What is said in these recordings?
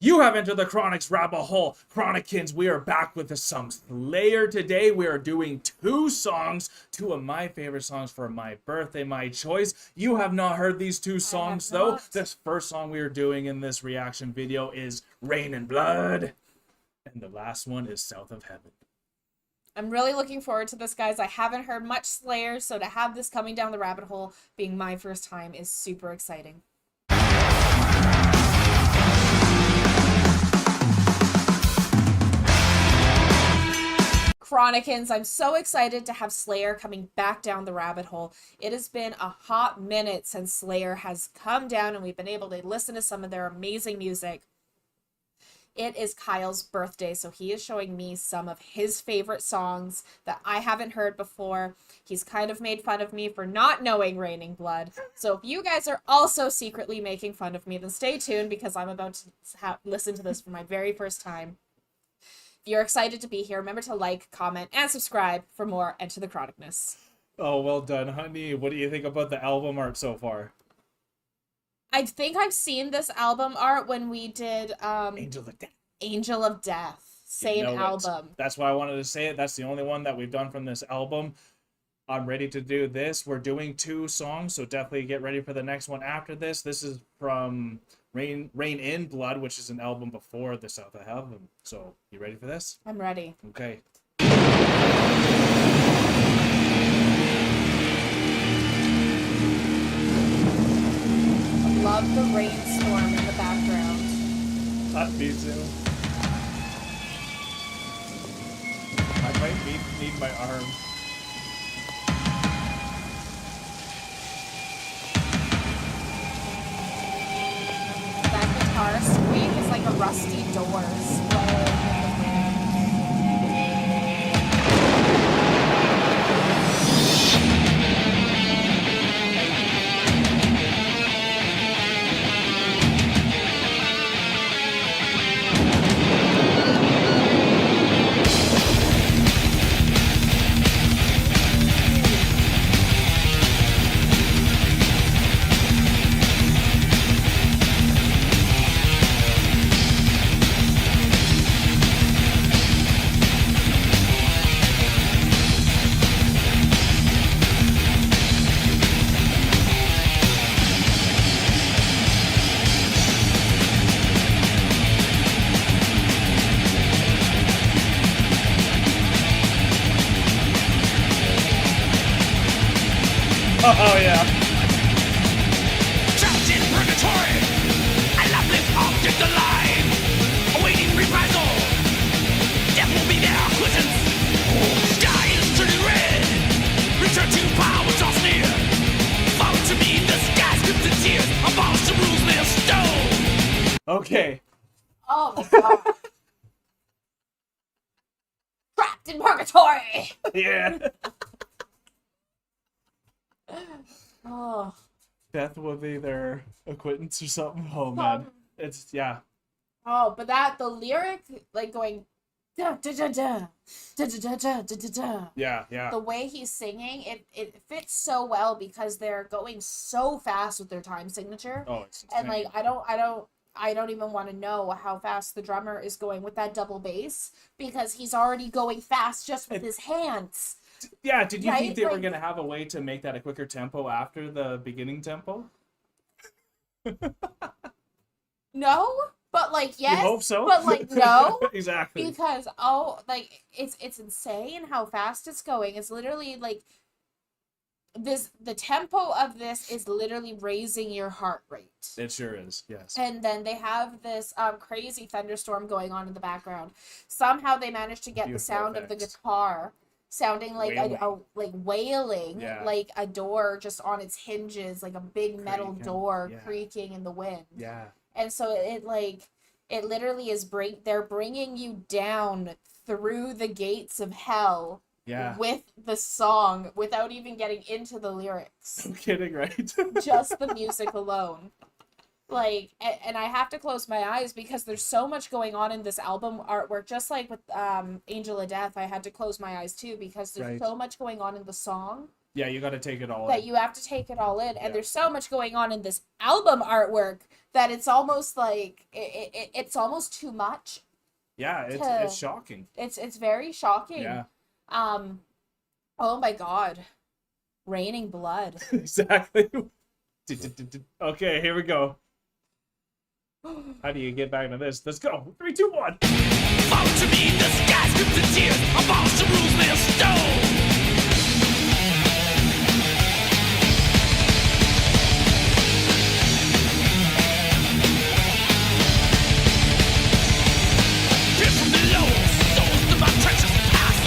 You have entered the Chronic's rabbit hole. Chronicans, we are back with the song Slayer today. We are doing two songs, two of my favorite songs for my birthday, my choice. You have not heard these two songs, though. This first song we are doing in this reaction video is Rain and Blood. And the last one is South of Heaven. I'm really looking forward to this, guys. I haven't heard much Slayer, so to have this coming down the rabbit hole being my first time is super exciting. Chronicans, I'm so excited to have Slayer coming back down the rabbit hole. It has been a hot minute since Slayer has come down and we've been able to listen to some of their amazing music. It is Kyle's birthday, so he is showing me some of his favorite songs that I haven't heard before. He's kind of made fun of me for not knowing Raining Blood. So if you guys are also secretly making fun of me, then stay tuned because I'm about to listen to this for my very first time. If you're excited to be here, remember to like, comment, and subscribe for more EntertheCronicness. Oh, well done, honey. What do you think about the album art so far? I think I've seen this album art when we did Angel of Death. Angel of Death. Same album. That's why I wanted to say it. That's the only one that we've done from this album. I'm ready to do this. We're doing two songs, so definitely get ready for the next one after this. This is from Rain in Blood, which is an album before the South of Heaven. So, you ready for this? I'm ready. Okay. Love the rainstorm in the background. Me too. I might need my arm. That guitar squeak is like a rusty door swaying in the wind. Oh, yeah. Trapped in purgatory, I love this object alive, awaiting reprisal. Death will be their acquiescence. Sky is turning red. Return to power, draws near. Follow to me, the sky scripts in tears. Abolish the rules made of stone. Okay. Oh my god. Trapped in purgatory! Yeah. Oh. Death will be their acquaintance or something. Oh, man. It's, yeah. Oh, but the lyric, like going, da da da da, da da da da da da. Yeah, yeah. The way he's singing, it fits so well because they're going so fast with their time signature. Oh, it's insane. And like, I don't even want to know how fast the drummer is going with that double bass because he's already going fast just with his hands. Yeah, did you think they were Like, going to have a way to make that a quicker tempo after the beginning tempo? No, but like, yes. You hope so? But like, no. Exactly. Because, like, it's insane how fast it's going. It's literally like, the tempo of this is literally raising your heart rate. It sure is, yes. And then they have this crazy thunderstorm going on in the background. Somehow they managed to get Beautiful the sound of the effects. guitar sounding like wailing, Yeah. like a door just on its hinges, like a big metal Creaking, door yeah. creaking in the wind. Yeah. And so it literally is they're bringing you down through the gates of hell. Yeah. With the song without even getting into the lyrics. No kidding, right? Just the music alone. Like, and I have to close my eyes because there's so much going on in this album artwork. Just like with Angel of Death, I had to close my eyes too because there's Right. so much going on in the song. Yeah, you got to take it all that in. you have to take it all in. And Yeah. there's so much going on in this album artwork that it's almost like it's almost too much. Yeah, to- it's shocking. It's very shocking. Yeah. Oh my God. Raining blood. Exactly. Okay, here we go. How do you get back into this? Let's go. 3, 2, 1. Fall to me, the sky scripts in tears. Abolish the rules made of stone. Drift from below, souls to my treacherous past.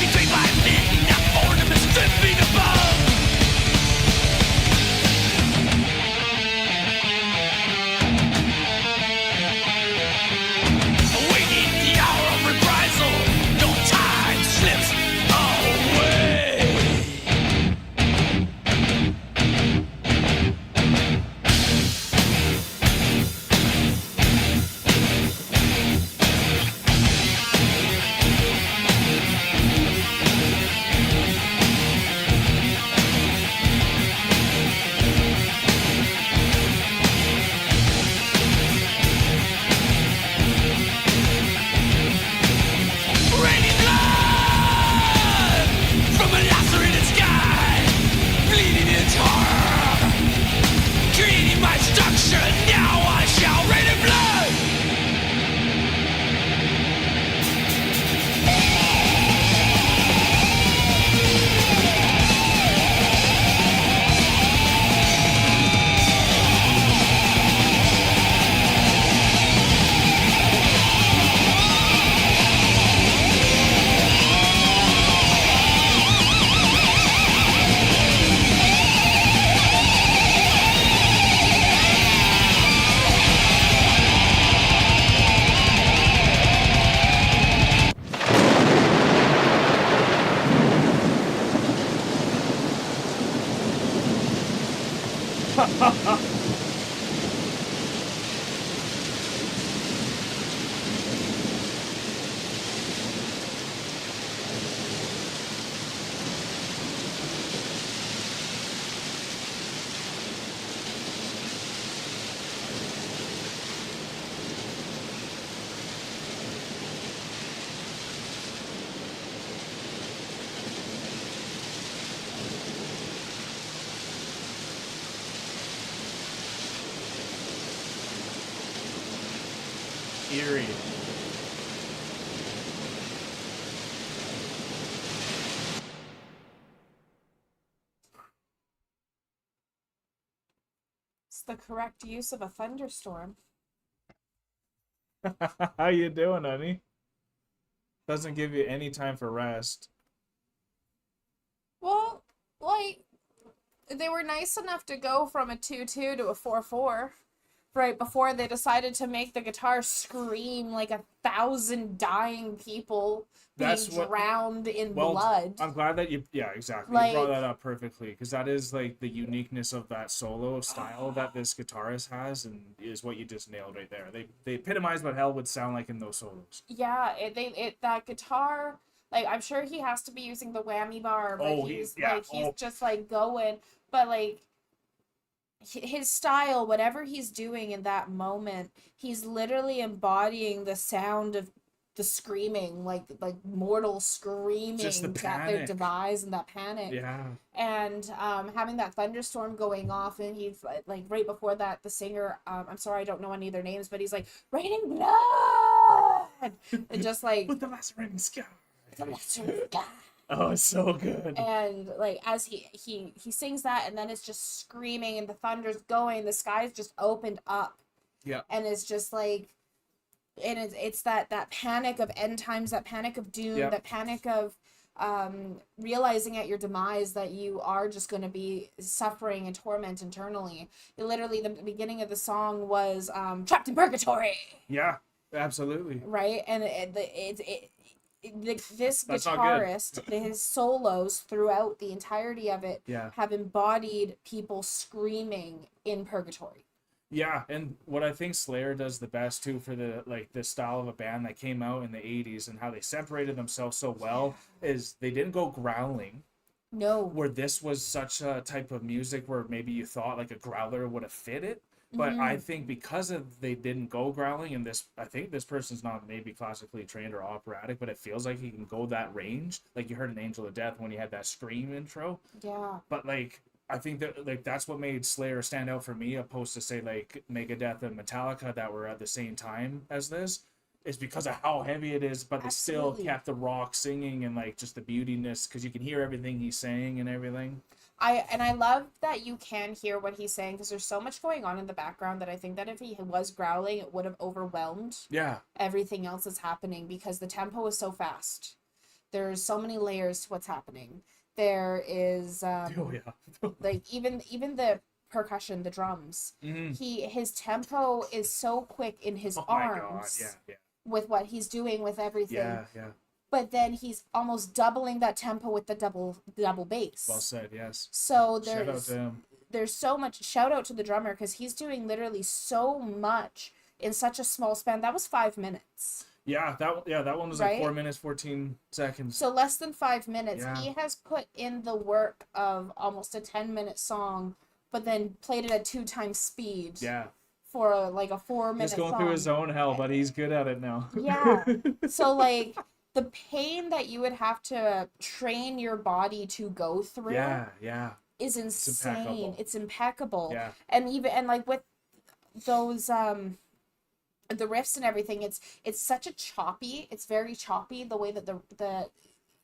Betrayed by men, not born to be stripping above. Awaiting the hour of reprisal, no time slips away. Raining blood from a lacerated sky, bleeding its horror, creating my structure. Now I shall rain in blood. Eerie. It's the correct use of a thunderstorm. How you doing, honey? Doesn't give you any time for rest. Well, like, they were nice enough to go from a 2-2 to a 4-4 right before they decided to make the guitar scream like 1,000 dying people being That's what- drowned in Well, blood. I'm glad that you, yeah, exactly. Like- You brought that up perfectly because that is like the uniqueness of that solo style that this guitarist has, and is what you just nailed right there. They epitomize what hell would sound like in those solos. Yeah, that guitar, like, I'm sure he has to be using the whammy bar, but Oh, he's yeah, like he's oh. just like going, but like his style, whatever he's doing in that moment, he's literally embodying the sound of the screaming, like mortal screaming Just the at their panic. demise and that panic. Yeah. And having that thunderstorm going off, and he's like right before that, the singer, I'm sorry I don't know any of their names, but he's like raining blood, and just like With the lacerating sky. the lesser guy. Oh, it's so good. And like as he sings that, and then it's just screaming and the thunder's going, the sky's just opened up. Yeah. And it's just like, and it's that panic of end times, that panic of doom, Yeah. that panic of realizing at your demise that you are just going to be suffering and torment internally. Literally, the beginning of the song was trapped in purgatory, Yeah, absolutely. right? And this That's not good. guitarist, his solos throughout the entirety of it Yeah. have embodied people screaming in purgatory. Yeah, and what I think Slayer does the best too for the style of a band that came out in the 80s and how they separated themselves so well is they didn't go growling. No. Where this was such a type of music where maybe you thought like a growler would have fit it. But I think because of they didn't go growling, and I think this person's not maybe classically trained or operatic, but it feels like he can go that range. Like you heard in Angel of Death when he had that scream intro. Yeah. But like I think that like that's what made Slayer stand out for me, opposed to say like Megadeth and Metallica that were at the same time as this, is because of how heavy it is, but they Absolutely. still kept the rock singing and like just the beautiness because you can hear everything he's saying and everything. I love that you can hear what he's saying because there's so much going on in the background that I think that if he was growling, it would have overwhelmed Yeah. everything else that's happening because the tempo is so fast. There's so many layers to what's happening. There is Oh yeah. like even the percussion, the drums. His tempo is so quick in his Oh my God. arms Yeah. Yeah. with what he's doing with everything. Yeah. Yeah. But then he's almost doubling that tempo with the double bass. Well said. Yes. So Shout out to him. there's so much. Shout out to the drummer because he's doing literally so much in such a small span. That was 5 minutes. Yeah. That one was Right? like 4 minutes 14 seconds. So less than 5 minutes. Yeah. He has put in the work of almost a 10-minute song, but then played it at 2 times speed. Yeah. For like a 4-minute He's going song. through his own hell, but he's good at it now. Yeah. So like the pain that you would have to train your body to go through Yeah. Yeah. is insane. impeccable. It's impeccable. Yeah. And like with those the riffs and everything, it's such a choppy, it's very choppy the way that the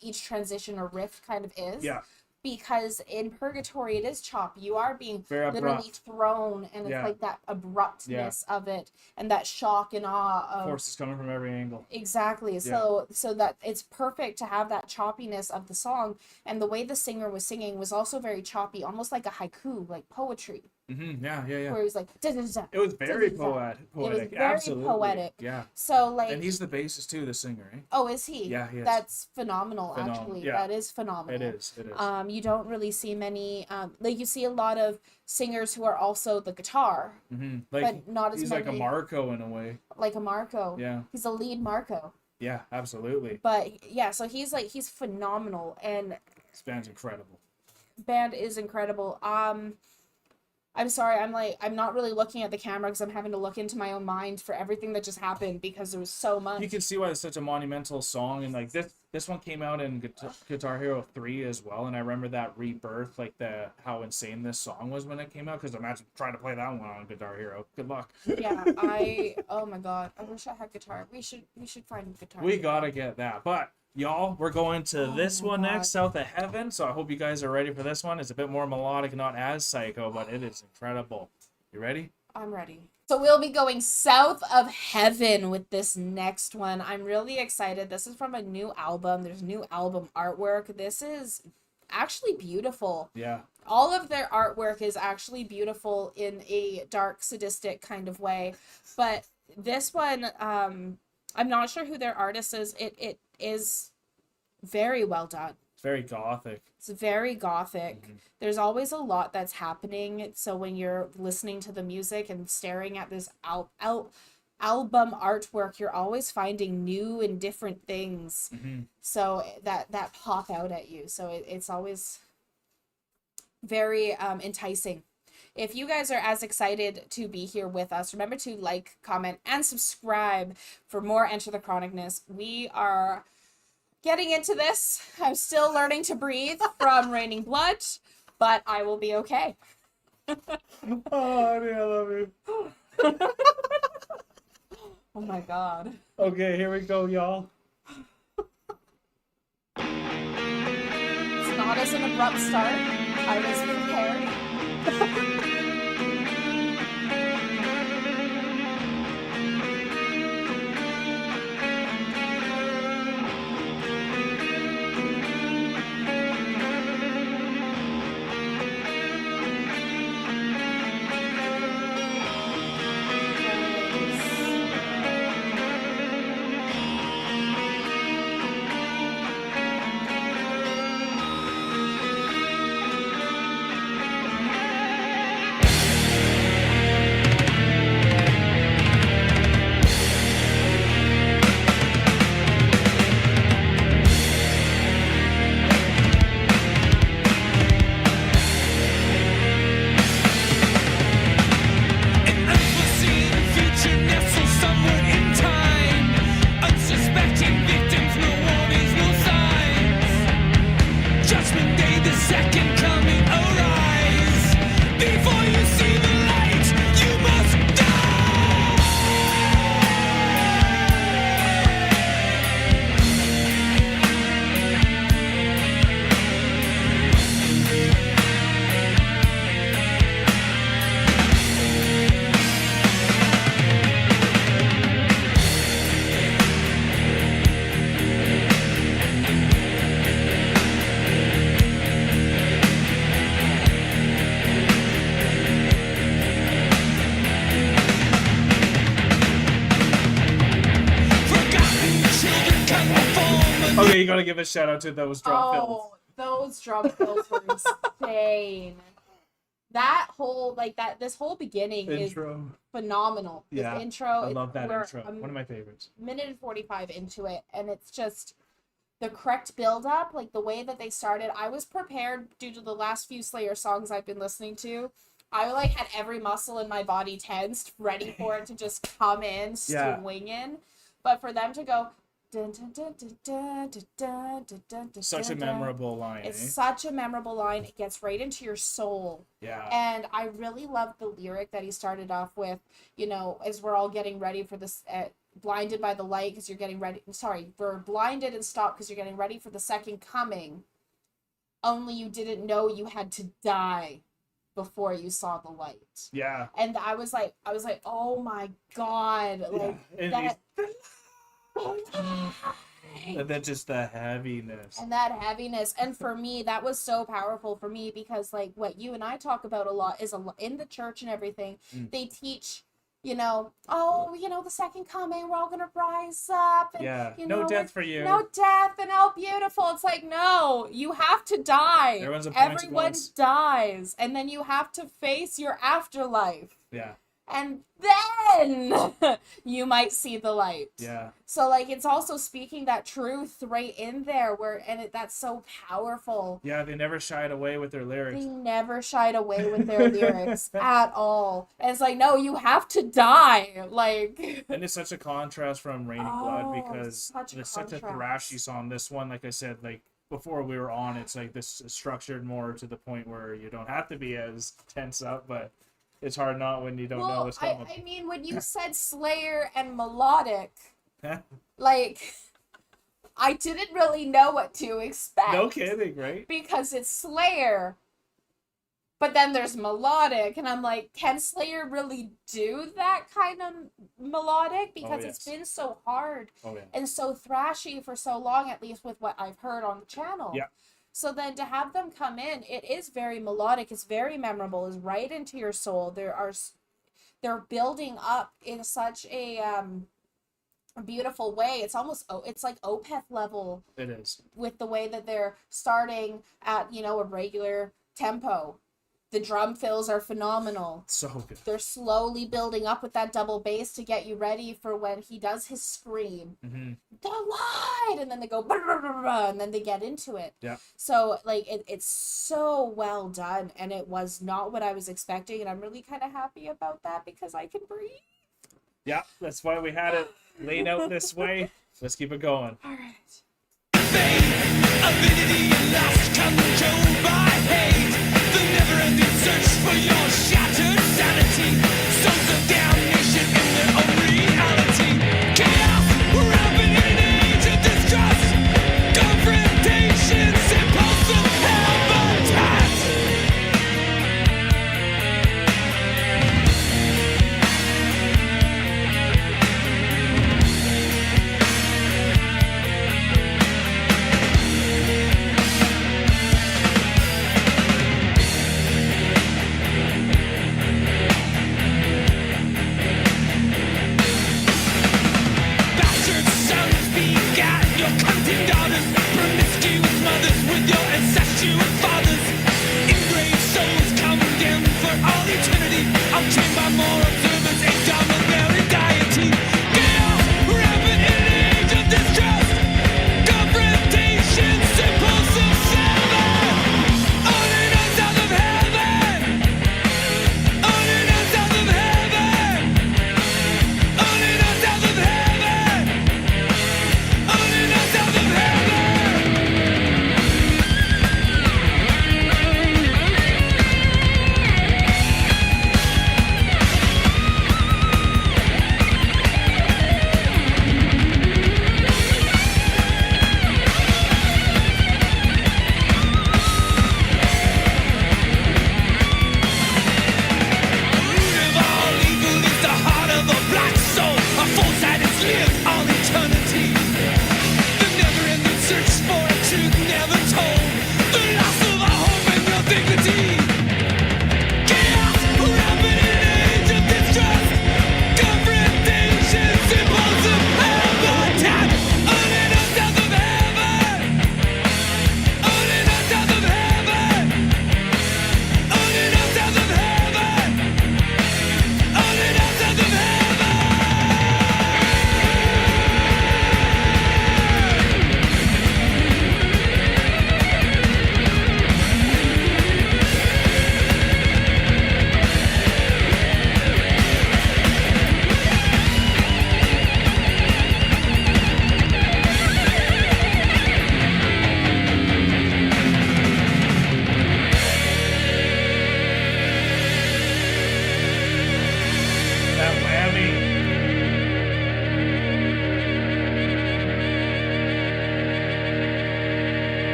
each transition or riff kind of is. Yeah. Because in Purgatory it is choppy. You are being Very literally abrupt. thrown, and it's Yeah. like that abruptness of it and that shock and awe of Forces coming from every angle. exactly. So that it's perfect to have that choppiness of the song, and the way the singer was singing was also very choppy, almost like a haiku, like poetry, Yeah. Yeah. Yeah. where it was like da-da-da, It was very da-da-da. poetic. very Absolutely. poetic. Yeah. So like, And he's the bassist too, the singer, eh? oh, is he? Yeah, he is. That's phenomenal. Phenomenal. Actually, Yeah. that is phenomenal. It is. It is. You don't really see many, like you see a lot of singers who are also the guitar, Like but not as he's many. like a Marco in a way. Like a Marco. Yeah. He's a lead Marco. Yeah. Absolutely. But yeah, so he's phenomenal, and This band's incredible. band is incredible. I'm sorry, I'm not really looking at the camera because I'm having to look into my own mind for everything that just happened because there was so much. You can see why it's such a monumental song, and like this one came out in Guitar Hero 3 as well, and I remember that Rebirth, like how insane this song was when it came out, because imagine trying to play that one on Guitar Hero. Good luck. Yeah, oh my God, I wish I had guitar. We should find a guitar. We gotta get that. But y'all, we're going to this my one God. next, South of Heaven. So I hope you guys are ready for this one. It's a bit more melodic, not as psycho, but it is incredible. You ready? I'm ready. So we'll be going South of Heaven with this next one. I'm really excited. This is from a new album. There's new album artwork. This is actually beautiful. Yeah. All of their artwork is actually beautiful in a dark, sadistic kind of way. But this one, I'm not sure who their artist is. It is very well done. It's very gothic. It's very gothic. There's always a lot that's happening. So when you're listening to the music and staring at this album artwork, you're always finding new and different things. So that pop out at you. So it's always very enticing. If you guys are as excited to be here with us, remember to like, comment, and subscribe for more Enter the Chronicness. We are getting into this. I'm still learning to breathe from Raining Blood, but I will be okay. Oh, honey, I love you. Oh my God. Okay, here we go, y'all. It's not as an abrupt start. I was prepared. you gotta give a shout out to those drum fills. Oh, those drum fills were insane. That whole this whole beginning Intro. is phenomenal. This Yeah, intro. I love that we're intro. One of my favorites. Minute and 45 into it, and it's just the correct build up, like the way that they started. I was prepared due to the last few Slayer songs I've been listening to. I like had every muscle in my body tensed, ready for it to just come in, swinging. But for them to go Such a memorable line. It's such a memorable line. It gets right into your soul. Yeah. And I really love the lyric that he started off with, you know, as we're all getting ready for this, blinded by the light because you're getting ready. Sorry, we're blinded and stopped because you're getting ready for the second coming. Only you didn't know you had to die before you saw the light. Yeah. And I was like, oh my God. Like that. And then just the heaviness. And that heaviness. And for me, that was so powerful for me because, like, what you and I talk about a lot is in the church and everything, they teach, you know, the second coming, we're all going to rise up. And, you know, no death for you. No death and how beautiful. It's like, no, you have to die. Everyone dies. And then you have to face your afterlife. Yeah. And then you might see the light. Yeah. So, like, it's also speaking that truth right in there that's so powerful. Yeah, they never shied away with their lyrics. They never shied away with their lyrics at all. And it's like, no, you have to die. Like. And it's such a contrast from Raining Blood because it's such a thrashy song. This one, like I said, like, before we were on, it's like this is structured more to the point where you don't have to be as tense up, but it's hard not when you don't know what's coming. I mean, when you said Slayer and melodic, like, I didn't really know what to expect. No kidding, right? Because it's Slayer, but then there's melodic, and I'm like, can Slayer really do that kind of melodic? Because it's been so hard and so thrashy for so long, at least with what I've heard on the channel. Yeah. So then to have them come in, it is very melodic. It's very memorable. It's right into your soul. They're building up in such a beautiful way. It's almost, it's like Opeth level. It is. With the way that they're starting at, you know, a regular tempo. The drum fills are phenomenal. So good. They're slowly building up with that double bass to get you ready for when he does his scream. Mm-hmm. The light! And then they go, bah, bah, bah, bah, and then they get into it. Yeah. So, like, it's so well done, and it was not what I was expecting, and I'm really kind of happy about that because I can breathe. Yeah, that's why we had it laid out this way. Let's keep it going. All right. Ability lost control by hate. The never-ending search for your shattered sanity. Sons of damnation in their own reality. Chaos rampant in an age of distrust. Confrontations, impulsive habitat.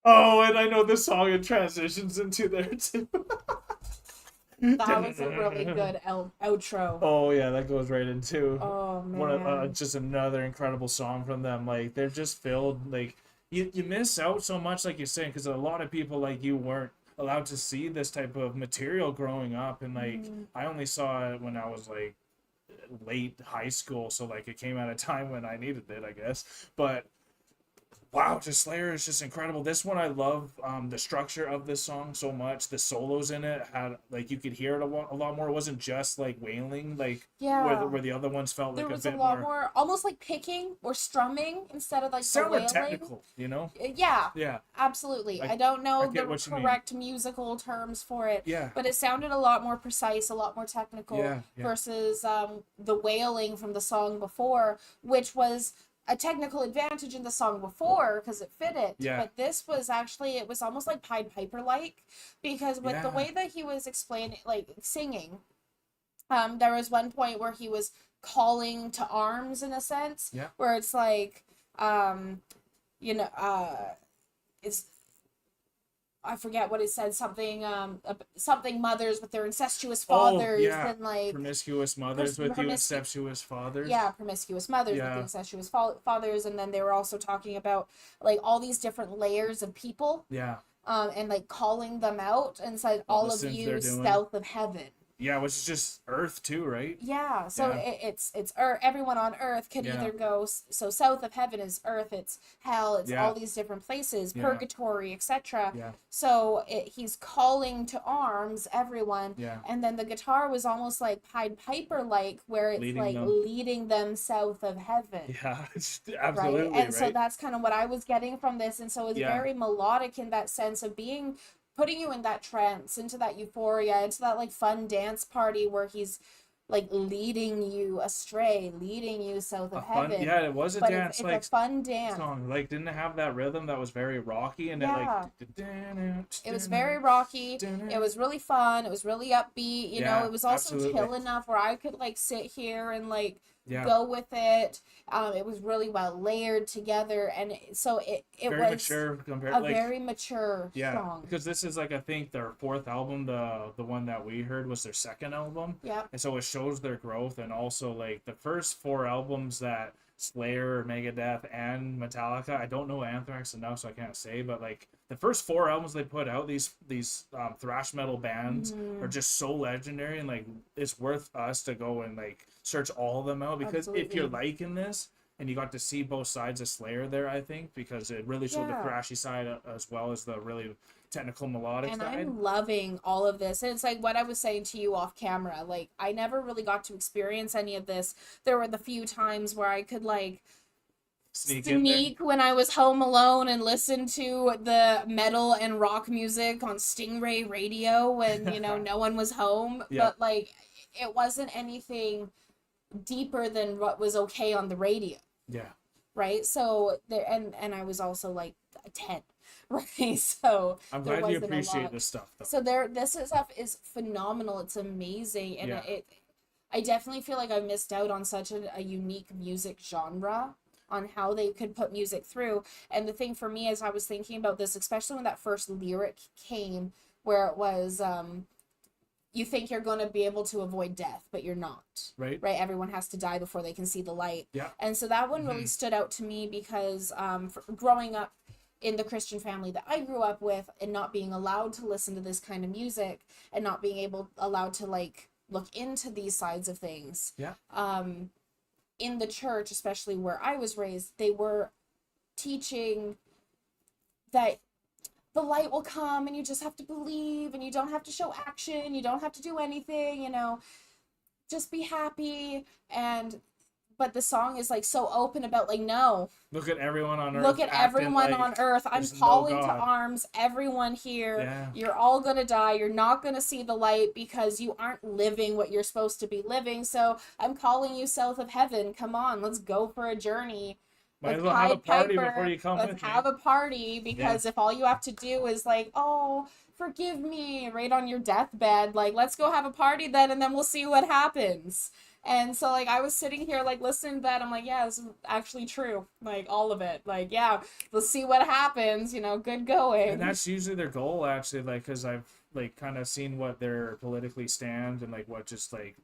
Oh, and I know the song it transitions into there too. That was a really good outro. Oh yeah, that goes right into Oh one of man. just another incredible song from them. Like they're just filled. Like you miss out so much, like you're saying, because a lot of people like you weren't allowed to see this type of material growing up, and like I only saw it when I was like late high school, so like it came at a time when I needed it, I guess. But wow, just Slayer is just incredible. This one I love the structure of this song so much. The solos in it had like you could hear it a lot more. It wasn't just like wailing like Yeah. where the other ones felt There like a was a bit lot more more, almost like picking or strumming instead of like the sounded wailing. technical, you know? Yeah, Yeah, absolutely. I I don't know get the what you mean. correct musical terms for it, Yeah. but it sounded a lot more precise, a lot more technical Yeah, yeah. versus the wailing from the song before, which was a technical advantage in the song before because it fit it. Yeah. But this was actually, it was almost like Pied Piper like, because with the Yeah. way that he was explaining, like singing, there was one point where he was calling to arms in a sense, Yeah. where it's like, you know, it's, I forget what it said, something something mothers with their incestuous fathers, Oh, yeah. and like Promiscuous mothers with you incestuous fathers. yeah, promiscuous mothers with Yeah. the incestuous fathers, and then they were also talking about like all these different layers of people, Yeah. and like calling them out and said All all the of sins you they're doing. south of heaven. Yeah, which is just Earth too, right? Yeah, so Yeah. it's everyone on Earth can Yeah. either go, so south of heaven is Earth, it's hell, it's Yeah. all these different places, Yeah. purgatory, etc. Yeah. So he's calling to arms everyone, Yeah. and then the guitar was almost like Pied Piper like, where it's Leading like them. leading them south of heaven. Yeah, it's Right, absolutely and so right. that's kind of what I was getting from this, and so it's Yeah. very melodic in that sense of being, putting you in that trance, into that euphoria, into that like fun dance party where he's like leading you astray, leading you south of A fun, heaven. yeah, it was a But dance it's like a fun dance. song. Like didn't it have that rhythm that was very rocky and Yeah. It was very rocky. It was really fun. It was really upbeat. You know, Yeah, it was also absolutely. chill enough where I could like sit here and like Yeah. go with it. It was really well layered together, and so it Very was mature compared a like very mature yeah, song. because this is like I think their fourth album. The one that we heard was their second album. Yep. And so it shows their growth, and also like the first four albums that Slayer, Megadeth, and Metallica. I don't know Anthrax enough, so I can't say, but like the first four albums they put out, these thrash metal bands Mm-hmm. are just so legendary, and like it's worth us to go and like search all of them out, because if you're Absolutely. liking this. And you got to see both sides of Slayer there, I think, because it really showed the Yeah. thrashy side as well as the really technical melodic And side. I'm loving all of this. And it's like what I was saying to you off camera. Like, I never really got to experience any of this. There were the few times where I could, like, Sneak in there. sneak when I was home alone and listen to the metal and rock music on Stingray radio when, you know, no one was home. Yeah. But, like, it wasn't anything deeper than what was okay on the radio. Yeah. Right, so there, and I was also like 10, right? So I'm there glad you wasn't a appreciate lot. this stuff, though. So this stuff is phenomenal. It's amazing, and Yeah. I definitely feel like I missed out on such a unique music genre on how they could put music through. And the thing for me is, I was thinking about this, especially when that first lyric came, where it was, you think you're going to be able to avoid death, but you're not. Right? Right? Everyone has to die before they can see the light. Yeah. And so that one really stood out to me because growing up in the Christian family that I grew up with, and not being allowed to listen to this kind of music, and not being allowed to like look into these sides of things. Yeah. In the church, especially where I was raised, they were teaching that the light will come and you just have to believe, and you don't have to show action, you don't have to do anything, you know, just be happy. But the song is like so open about like, no, Look at everyone on Earth. look at acting everyone like on Earth, I'm there's no calling to God. arms, everyone here. Yeah. You're all gonna die, you're not gonna see the light because you aren't living what you're supposed to be living, so I'm calling you south of heaven. Come on, let's go for a journey. Might as With well have a Pied party Piper, before you come let's with me. have a party, because if all you have to do is like, oh, forgive me, right on your deathbed, like, let's go have a party then, and then we'll see what happens. And so like I was sitting here like listening to that. I'm like, yeah, this is actually true. Like all of it. Like, yeah, let's see what happens, you know, good going. And that's usually their goal, actually, like, because I've like kind of seen what they're politically stand and like what just like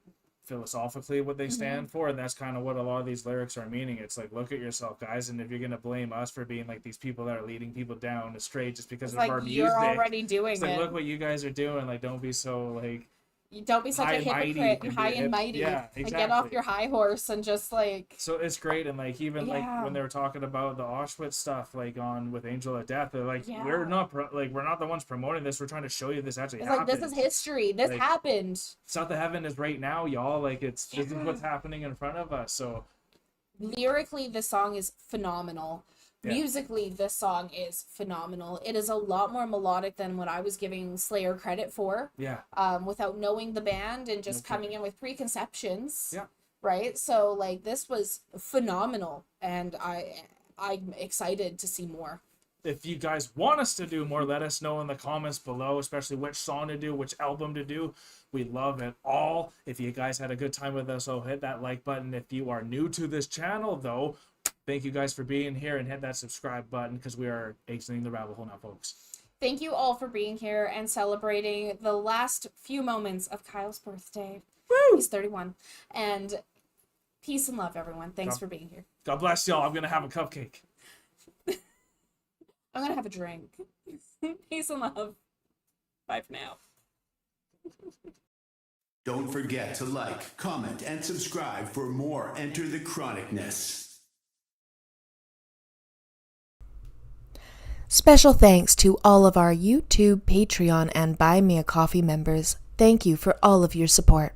philosophically what they stand for, and that's kind of what a lot of these lyrics are meaning. It's like, look at yourself, guys, and if you're gonna blame us for being like these people that are leading people down astray just because of like our music, you're already doing it's like, it. look what you guys are doing. Like, don't be so like You don't be such a hypocrite and high and mighty. Yeah, Like, get off exactly. your high horse and just like. So it's great, and like even like Yeah. when they were talking about the Auschwitz stuff, like on with Angel of Death, they're like, Yeah. we're not the ones promoting this. We're trying to show you this actually It's happened. like, this is history. This Like, happened. South of Heaven is right now, y'all. Like, this is Yeah. what's happening in front of us. So Lyrically, this song is phenomenal. Yeah. Musically, this song is phenomenal. It is a lot more melodic than what I was giving Slayer credit for. yeah, Without knowing the band and just No coming in with preconceptions. Yeah. Right? So like this was phenomenal, and I'm excited to see more. if you guys want us to do more, let us know in the comments below, especially which song to do, which album to do. We love it all. If you guys had a good time with us, so hit that like button. If you are new to this channel, though, thank you guys for being here, and hit that subscribe button because we are exiting the rabbit hole now, folks. Thank you all for being here and celebrating the last few moments of Kyle's birthday. Woo! He's 31. And peace and love, everyone. Thanks for being here. God bless y'all. I'm gonna have a cupcake. I'm going to have a drink. Peace and love. Bye for now. Don't forget to like, comment, and subscribe for more Enter the Chronicness. Special thanks to all of our YouTube, Patreon, and Buy Me a Coffee members. Thank you for all of your support.